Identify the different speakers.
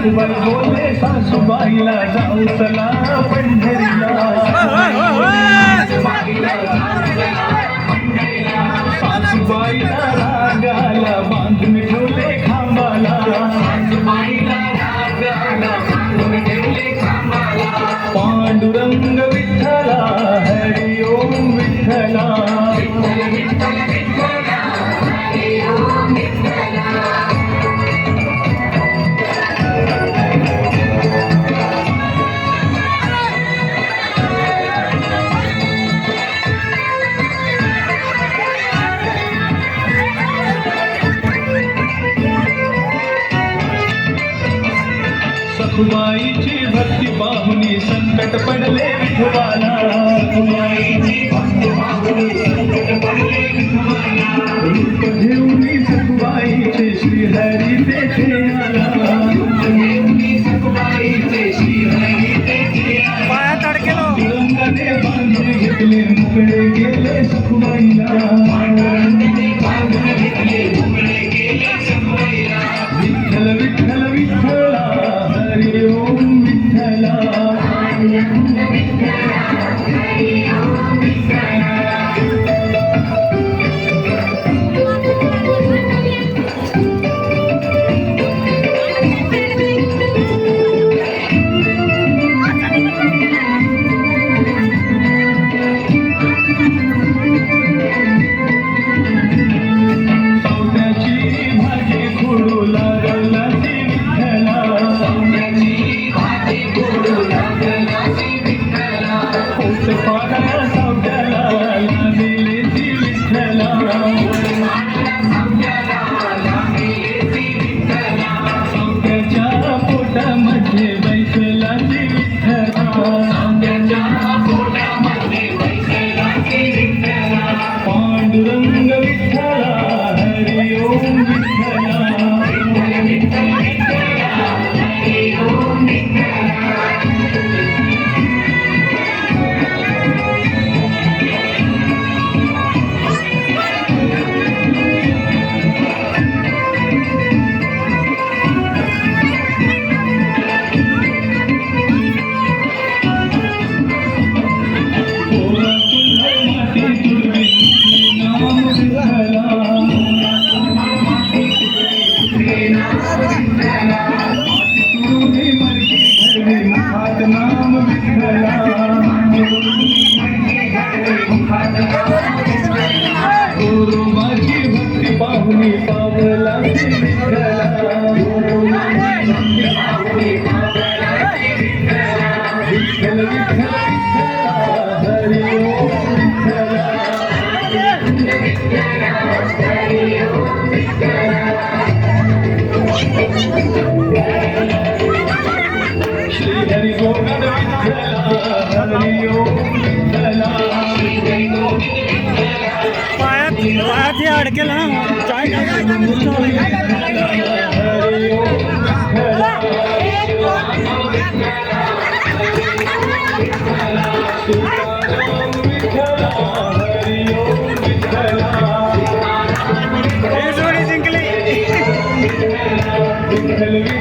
Speaker 1: सासूबाई बोले सासूबाईला जाऊ चला पंढरीला सासूबाईला रागाला बांधून ठेवले खांबाला पांडुरंग विठ्ठला हरि ओम विठ्ठला सखुबाईची भक्ती पाहुनी संकट पडले विठोबाला रूप घेऊनी सखुबाईचे श्रीहरी तेथे आला रंगाने बांधून घेतले मुकळे गेले सखुबाईला विठ्ठल विठ्ठल विठ्ठला हरि ओम विठ्ठला पांडुरंग विठ्ठला हरि ओम नाम विठ्ठला गुरुमाची भक्ती पाहुनी पावला विठ्ठला विठ्ठल विठ्ठल हरि ओम श्री हरि गोविंद विठ्ठला हरि ओम विठ्ठला
Speaker 2: पायात अडकेल ना चाय
Speaker 1: हरि ओम विठ्ठला हरि ओम विठ्ठला
Speaker 2: जिंकली
Speaker 1: विठ्ठल